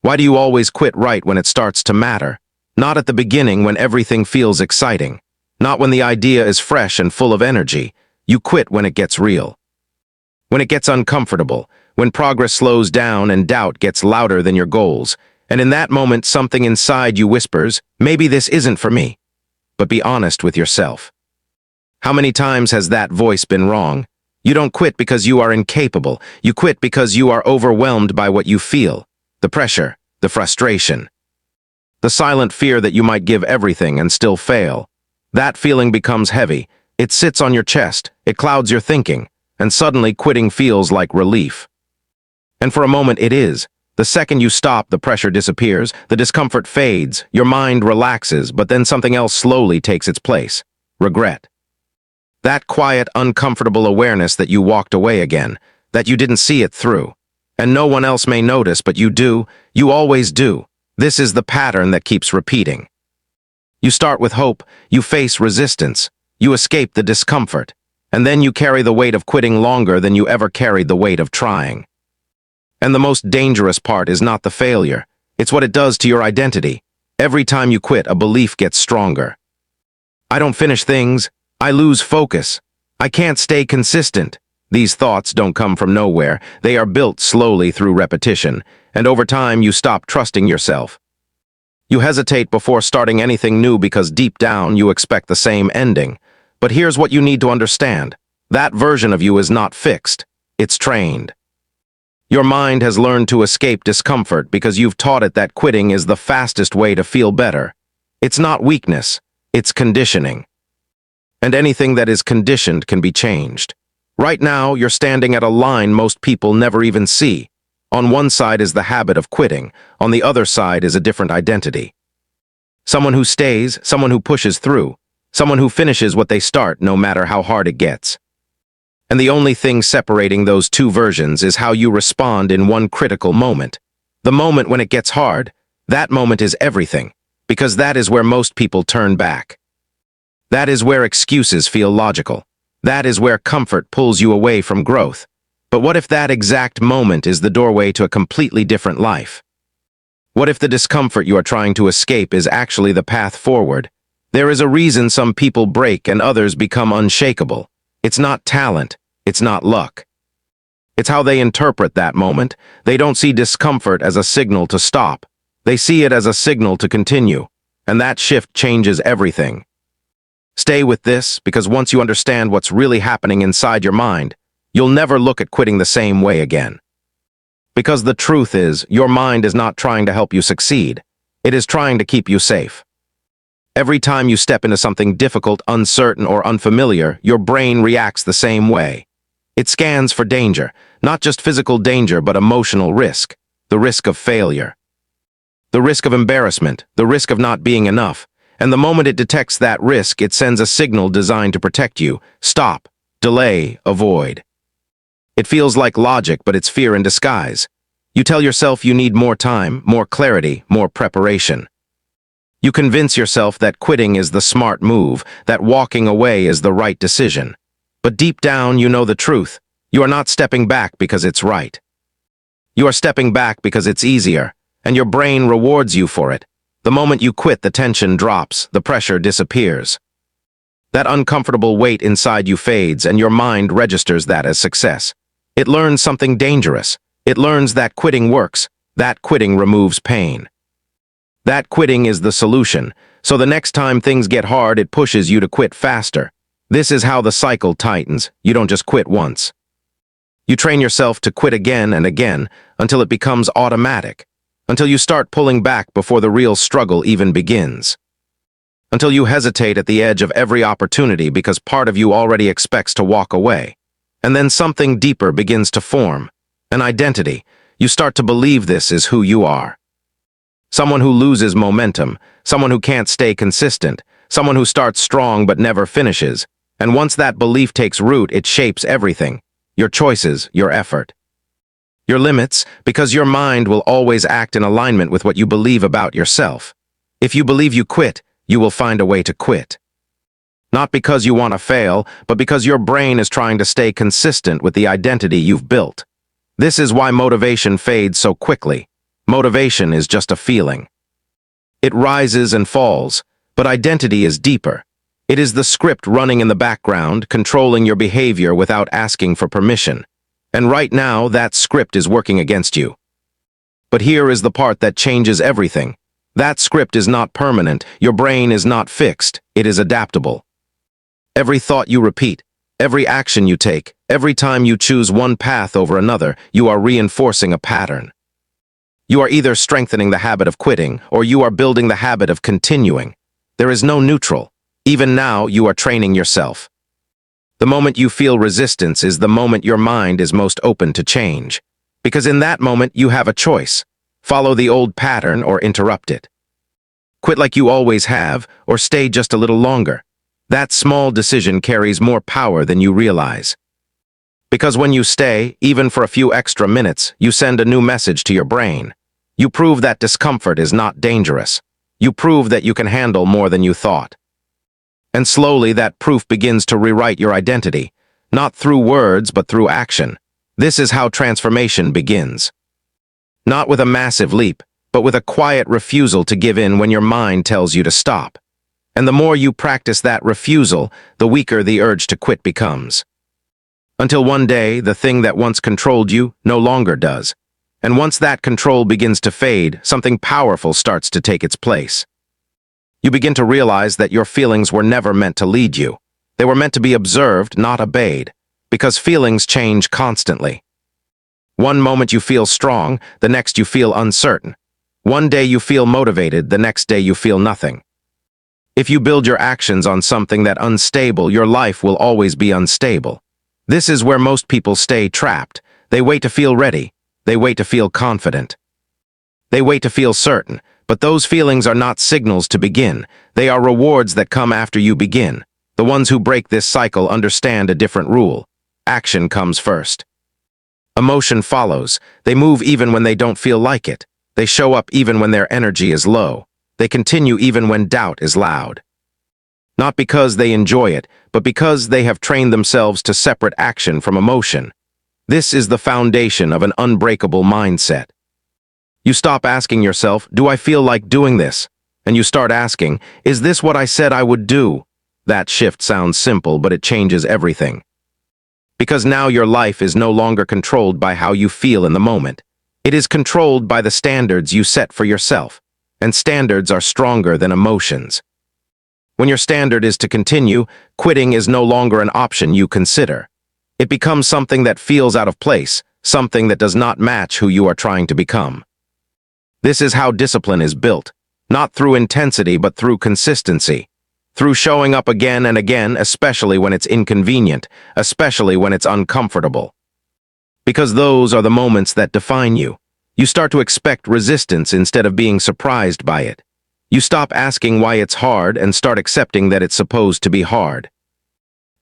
Why do you always quit right when it starts to matter? Not at the beginning when everything feels exciting. Not when the idea is fresh and full of energy. You quit when it gets real. When it gets uncomfortable, when progress slows down and doubt gets louder than your goals. And in that moment, something inside you whispers, maybe this isn't for me. But be honest with yourself. How many times has that voice been wrong? You don't quit because you are incapable. You quit because you are overwhelmed by what you feel. The pressure, the frustration. The silent fear that you might give everything and still fail. That feeling becomes heavy. It sits on your chest. It clouds your thinking. And suddenly quitting feels like relief. And for a moment it is. The second you stop, the pressure disappears, the discomfort fades, your mind relaxes, but then something else slowly takes its place. Regret. That quiet, uncomfortable awareness that you walked away again, that you didn't see it through. And no one else may notice, but you do. You always do. This is the pattern that keeps repeating. You start with hope, you face resistance, you escape the discomfort, and then you carry the weight of quitting longer than you ever carried the weight of trying. And the most dangerous part is not the failure. It's what it does to your identity. Every time you quit, a belief gets stronger. I don't finish things. I lose focus. I can't stay consistent. These thoughts don't come from nowhere. They are built slowly through repetition, and over time you stop trusting yourself. You hesitate before starting anything new because deep down you expect the same ending. But here's what you need to understand. That version of you is not fixed. It's trained. Your mind has learned to escape discomfort because you've taught it that quitting is the fastest way to feel better. It's not weakness, it's conditioning. And anything that is conditioned can be changed. Right now, you're standing at a line most people never even see. On one side is the habit of quitting, on the other side is a different identity. Someone who stays, someone who pushes through, someone who finishes what they start no matter how hard it gets. And the only thing separating those two versions is how you respond in one critical moment. The moment when it gets hard, that moment is everything, because that is where most people turn back. That is where excuses feel logical. That is where comfort pulls you away from growth. But what if that exact moment is the doorway to a completely different life? What if the discomfort you are trying to escape is actually the path forward? There is a reason some people break and others become unshakable. It's not talent. It's not luck. It's how they interpret that moment. They don't see discomfort as a signal to stop. They see it as a signal to continue. And that shift changes everything. Stay with this, because once you understand what's really happening inside your mind, you'll never look at quitting the same way again. Because the truth is, your mind is not trying to help you succeed. It is trying to keep you safe. Every time you step into something difficult, uncertain, or unfamiliar, your brain reacts the same way. It scans for danger, not just physical danger, but emotional risk, the risk of failure, the risk of embarrassment, the risk of not being enough. And the moment it detects that risk, it sends a signal designed to protect you. Stop, delay, avoid. It feels like logic, but it's fear in disguise. You tell yourself you need more time, more clarity, more preparation. You convince yourself that quitting is the smart move, that walking away is the right decision. But deep down, you know the truth. You are not stepping back because it's right. You are stepping back because it's easier, and your brain rewards you for it. The moment you quit, the tension drops, the pressure disappears. That uncomfortable weight inside you fades, and your mind registers that as success. It learns something dangerous. It learns that quitting works. That quitting removes pain. That quitting is the solution. So the next time things get hard, it pushes you to quit faster. This is how the cycle tightens. You don't just quit once. You train yourself to quit again and again until it becomes automatic. Until you start pulling back before the real struggle even begins. Until you hesitate at the edge of every opportunity because part of you already expects to walk away. And then something deeper begins to form. An identity. You start to believe this is who you are. Someone who loses momentum. Someone who can't stay consistent. Someone who starts strong but never finishes. And once that belief takes root, it shapes everything. Your choices, your effort. Your limits, because your mind will always act in alignment with what you believe about yourself. If you believe you quit, you will find a way to quit. Not because you want to fail, but because your brain is trying to stay consistent with the identity you've built. This is why motivation fades so quickly. Motivation is just a feeling. It rises and falls, but identity is deeper. It is the script running in the background, controlling your behavior without asking for permission. And right now, that script is working against you. But here is the part that changes everything. That script is not permanent. Your brain is not fixed. It is adaptable. Every thought you repeat, every action you take, every time you choose one path over another, you are reinforcing a pattern. You are either strengthening the habit of quitting, or you are building the habit of continuing. There is no neutral. Even now, you are training yourself. The moment you feel resistance is the moment your mind is most open to change. Because in that moment, you have a choice. Follow the old pattern or interrupt it. Quit like you always have, or stay just a little longer. That small decision carries more power than you realize. Because when you stay, even for a few extra minutes, you send a new message to your brain. You prove that discomfort is not dangerous. You prove that you can handle more than you thought. And slowly that proof begins to rewrite your identity, not through words but through action. This is how transformation begins. Not with a massive leap, but with a quiet refusal to give in when your mind tells you to stop. And the more you practice that refusal, the weaker the urge to quit becomes. Until one day, the thing that once controlled you no longer does. And once that control begins to fade, something powerful starts to take its place. You begin to realize that your feelings were never meant to lead you. They were meant to be observed, not obeyed, because feelings change constantly. One moment you feel strong, the next you feel uncertain. One day you feel motivated, the next day you feel nothing. If you build your actions on something that's unstable, your life will always be unstable. This is where most people stay trapped. They wait to feel ready. They wait to feel confident. They wait to feel certain, but those feelings are not signals to begin. They are rewards that come after you begin. The ones who break this cycle understand a different rule. Action comes first. Emotion follows. They move even when they don't feel like it. They show up even when their energy is low. They continue even when doubt is loud. Not because they enjoy it, but because they have trained themselves to separate action from emotion. This is the foundation of an unbreakable mindset. You stop asking yourself, do I feel like doing this? And you start asking, is this what I said I would do? That shift sounds simple, but it changes everything. Because now your life is no longer controlled by how you feel in the moment. It is controlled by the standards you set for yourself. And standards are stronger than emotions. When your standard is to continue, quitting is no longer an option you consider. It becomes something that feels out of place, something that does not match who you are trying to become. This is how discipline is built, not through intensity but through consistency. Through showing up again and again, especially when it's inconvenient, especially when it's uncomfortable. Because those are the moments that define you. You start to expect resistance instead of being surprised by it. You stop asking why it's hard and start accepting that it's supposed to be hard.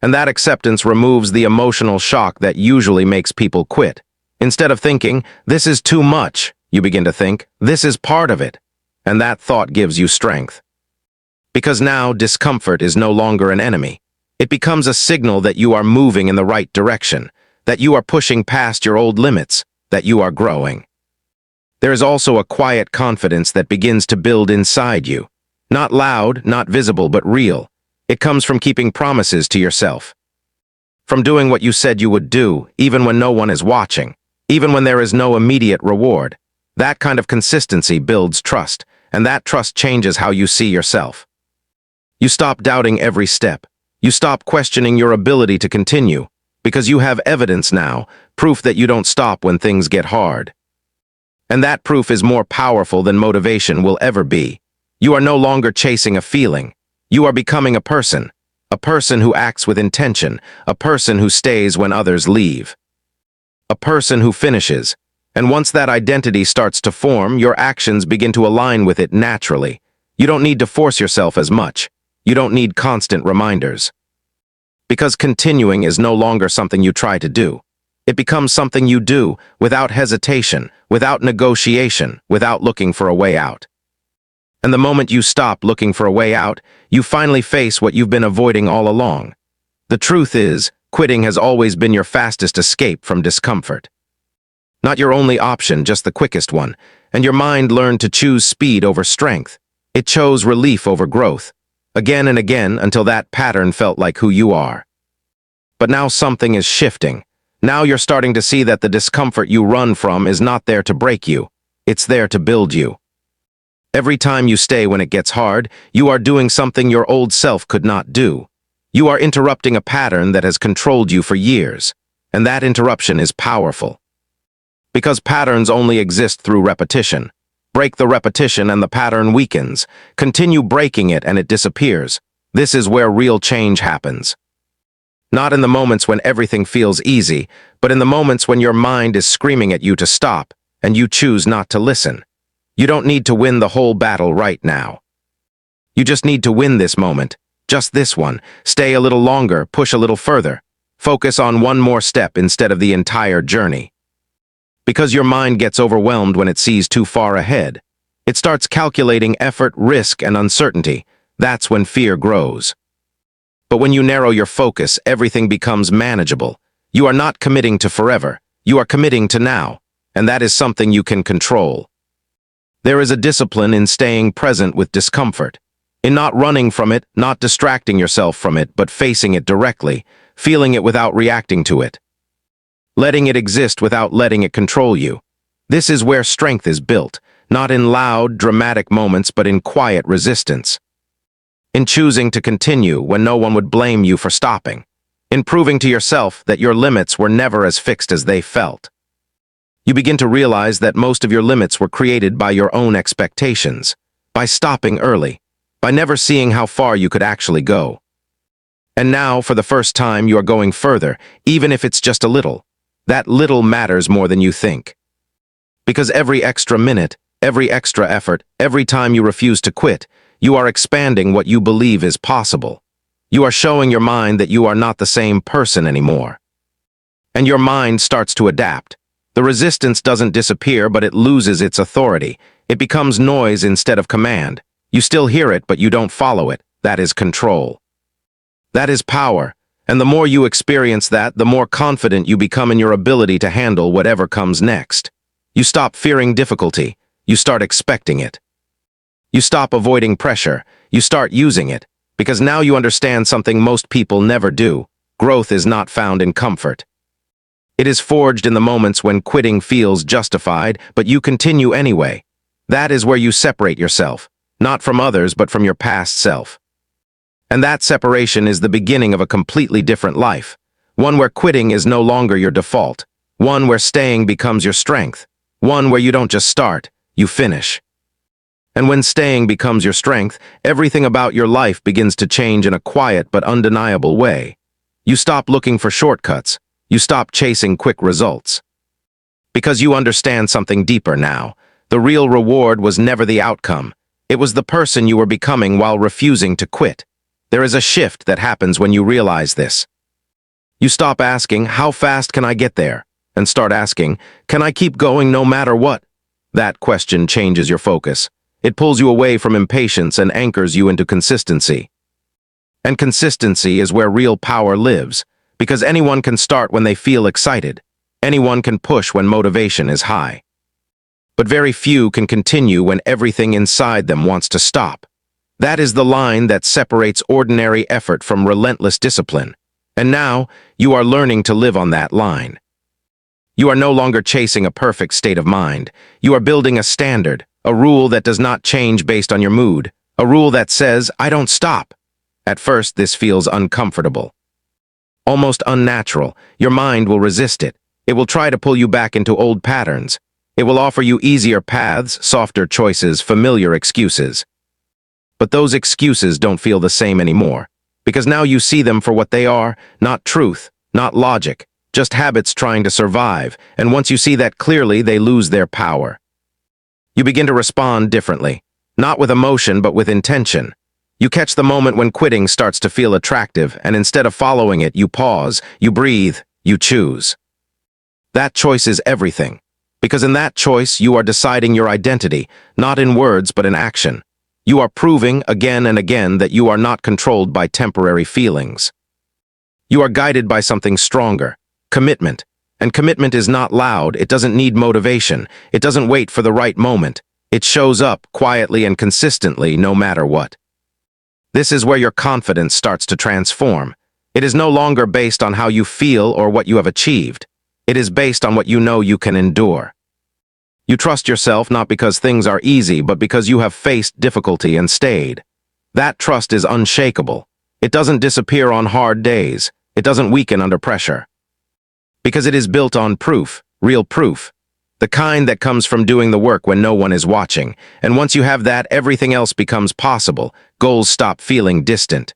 And that acceptance removes the emotional shock that usually makes people quit. Instead of thinking, this is too much, you begin to think, this is part of it. And that thought gives you strength. Because now discomfort is no longer an enemy. It becomes a signal that you are moving in the right direction, that you are pushing past your old limits, that you are growing. There is also a quiet confidence that begins to build inside you. Not loud, not visible, but real. It comes from keeping promises to yourself. From doing what you said you would do, even when no one is watching, even when there is no immediate reward. That kind of consistency builds trust, and that trust changes how you see yourself. You stop doubting every step. You stop questioning your ability to continue, because you have evidence now, proof that you don't stop when things get hard. And that proof is more powerful than motivation will ever be. You are no longer chasing a feeling. You are becoming a person who acts with intention, a person who stays when others leave. A person who finishes. And once that identity starts to form, your actions begin to align with it naturally. You don't need to force yourself as much. You don't need constant reminders. Because continuing is no longer something you try to do. It becomes something you do, without hesitation, without negotiation, without looking for a way out. And the moment you stop looking for a way out, you finally face what you've been avoiding all along. The truth is, quitting has always been your fastest escape from discomfort. Not your only option, just the quickest one. and your mind learned to choose speed over strength. It chose relief over growth, again and again until that pattern felt like who you are. But now something is shifting. Now you're starting to see that the discomfort you run from is not there to break you. It's there to build you. Every time you stay when it gets hard, you are doing something your old self could not do. You are interrupting a pattern that has controlled you for years, and that interruption is powerful. Because patterns only exist through repetition. Break the repetition and the pattern weakens. Continue breaking it and it disappears. This is where real change happens. Not in the moments when everything feels easy, but in the moments when your mind is screaming at you to stop, and you choose not to listen. You don't need to win the whole battle right now. You just need to win this moment. Just this one. Stay a little longer, push a little further. Focus on one more step instead of the entire journey. Because your mind gets overwhelmed when it sees too far ahead. It starts calculating effort, risk, and uncertainty. That's when fear grows. But when you narrow your focus, everything becomes manageable. You are not committing to forever. You are committing to now, and that is something you can control. There is a discipline in staying present with discomfort, in not running from it, not distracting yourself from it, but facing it directly, feeling it without reacting to it. Letting it exist without letting it control you. This is where strength is built, not in loud, dramatic moments, but in quiet resistance. In choosing to continue when no one would blame you for stopping. In proving to yourself that your limits were never as fixed as they felt. You begin to realize that most of your limits were created by your own expectations, by stopping early, by never seeing how far you could actually go. And now, for the first time, you are going further, even if it's just a little. That little matters more than you think. Because every extra minute, every extra effort, every time you refuse to quit, you are expanding what you believe is possible. You are showing your mind that you are not the same person anymore. And your mind starts to adapt. The resistance doesn't disappear, but it loses its authority. It becomes noise instead of command. You still hear it, but you don't follow it. That is control. That is power. And the more you experience that, the more confident you become in your ability to handle whatever comes next. You stop fearing difficulty. You start expecting it. You stop avoiding pressure. You start using it. Because now you understand something most people never do. Growth is not found in comfort. It is forged in the moments when quitting feels justified, but you continue anyway. That is where you separate yourself, not from others, but from your past self. And that separation is the beginning of a completely different life. One where quitting is no longer your default. One where staying becomes your strength. One where you don't just start, you finish. And when staying becomes your strength, everything about your life begins to change in a quiet but undeniable way. You stop looking for shortcuts. You stop chasing quick results. Because you understand something deeper now. The real reward was never the outcome. It was the person you were becoming while refusing to quit. There is a shift that happens when you realize this. You stop asking, how fast can I get there? And start asking, can I keep going no matter what? That question changes your focus. It pulls you away from impatience and anchors you into consistency. And consistency is where real power lives, because anyone can start when they feel excited. Anyone can push when motivation is high. But very few can continue when everything inside them wants to stop. That is the line that separates ordinary effort from relentless discipline. And now, you are learning to live on that line. You are no longer chasing a perfect state of mind. You are building a standard, a rule that does not change based on your mood, a rule that says, I don't stop. At first, this feels uncomfortable. Almost unnatural. Your mind will resist it. It will try to pull you back into old patterns. It will offer you easier paths, softer choices, familiar excuses. But those excuses don't feel the same anymore, because now you see them for what they are, not truth, not logic, just habits trying to survive, and once you see that clearly, they lose their power. You begin to respond differently, not with emotion but with intention. You catch the moment when quitting starts to feel attractive, and instead of following it, you pause, you breathe, you choose. That choice is everything, because in that choice, you are deciding your identity, not in words but in action. You are proving again and again that you are not controlled by temporary feelings. You are guided by something stronger, commitment, And commitment is not loud, it doesn't need motivation, it doesn't wait for the right moment. It shows up quietly and consistently no matter what. This is where your confidence starts to transform. It is no longer based on how you feel or what you have achieved. It is based on what you know you can endure. You trust yourself not because things are easy, but because you have faced difficulty and stayed. That trust is unshakable. It doesn't disappear on hard days. It doesn't weaken under pressure. Because it is built on proof, real proof. The kind that comes from doing the work when no one is watching. And once you have that, everything else becomes possible. Goals stop feeling distant.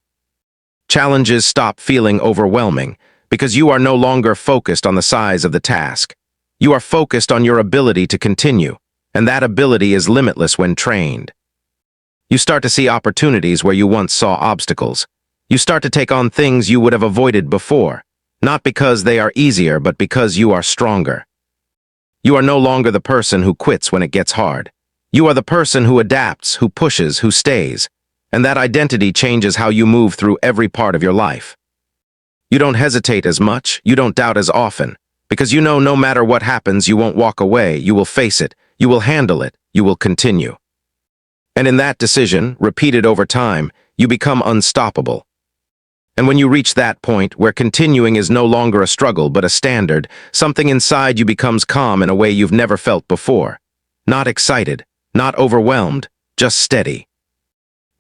Challenges stop feeling overwhelming, because you are no longer focused on the size of the task. You are focused on your ability to continue, and that ability is limitless when trained. You start to see opportunities where you once saw obstacles. You start to take on things you would have avoided before, not because they are easier, but because you are stronger. You are no longer the person who quits when it gets hard. You are the person who adapts, who pushes, who stays, and that identity changes how you move through every part of your life. You don't hesitate as much, you don't doubt as often, because you know no matter what happens, you won't walk away, you will face it, you will handle it, you will continue. And in that decision, repeated over time, you become unstoppable. And when you reach that point where continuing is no longer a struggle but a standard, something inside you becomes calm in a way you've never felt before. Not excited, not overwhelmed, just steady.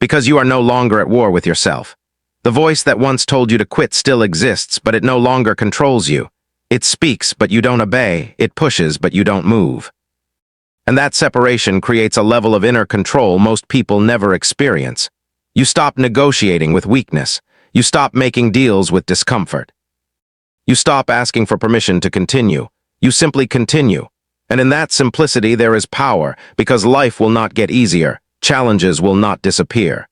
Because you are no longer at war with yourself. The voice that once told you to quit still exists, but it no longer controls you. It speaks, but you don't obey. It pushes, but you don't move. And that separation creates a level of inner control most people never experience. You stop negotiating with weakness. You stop making deals with discomfort. You stop asking for permission to continue. You simply continue. And in that simplicity there is power, because life will not get easier. Challenges will not disappear.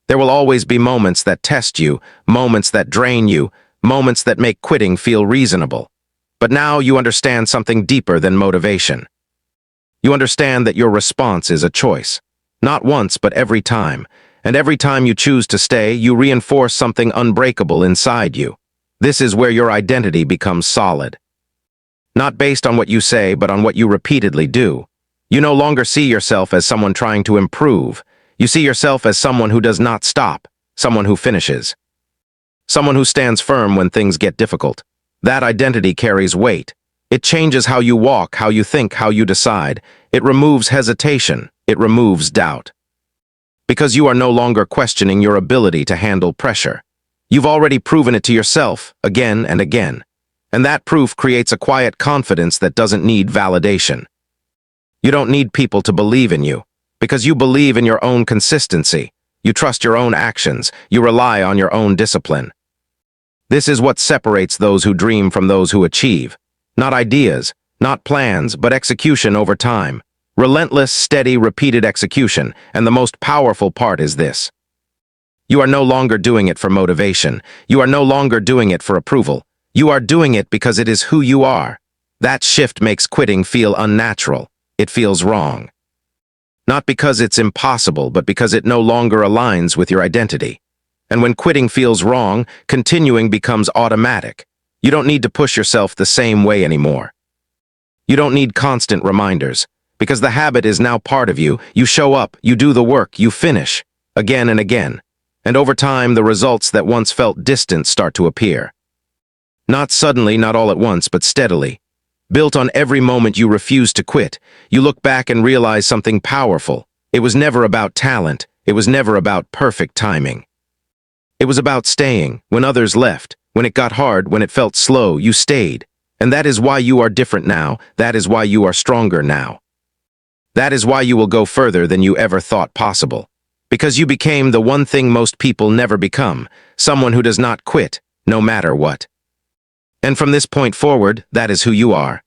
There will always be moments that test you, moments that drain you, moments that make quitting feel reasonable. But now you understand something deeper than motivation. You understand that your response is a choice. Not once, but every time. And every time you choose to stay, you reinforce something unbreakable inside you. This is where your identity becomes solid. Not based on what you say, but on what you repeatedly do. You no longer see yourself as someone trying to improve. You see yourself as someone who does not stop, someone who finishes. Someone who stands firm when things get difficult. That identity carries weight. It changes how you walk, how you think, how you decide. It removes hesitation. It removes doubt. Because you are no longer questioning your ability to handle pressure. You've already proven it to yourself, again and again. And that proof creates a quiet confidence that doesn't need validation. You don't need people to believe in you, because you believe in your own consistency. You trust your own actions. You rely on your own discipline. This is what separates those who dream from those who achieve. Not ideas, not plans, but execution over time. Relentless, steady, repeated execution, and the most powerful part is this. You are no longer doing it for motivation. You are no longer doing it for approval. You are doing it because it is who you are. That shift makes quitting feel unnatural. It feels wrong. Not because it's impossible, but because it no longer aligns with your identity. And when quitting feels wrong, continuing becomes automatic. You don't need to push yourself the same way anymore. You don't need constant reminders. Because the habit is now part of you, you show up, you do the work, you finish, again and again. And over time, the results that once felt distant start to appear. Not suddenly, not all at once, but steadily. Built on every moment you refuse to quit, you look back and realize something powerful. It was never about talent. It was never about perfect timing. It was about staying. When others left, when it got hard, when it felt slow, you stayed. And that is why you are different now. That is why you are stronger now. That is why you will go further than you ever thought possible. Because you became the one thing most people never become, someone who does not quit, no matter what. And from this point forward, that is who you are.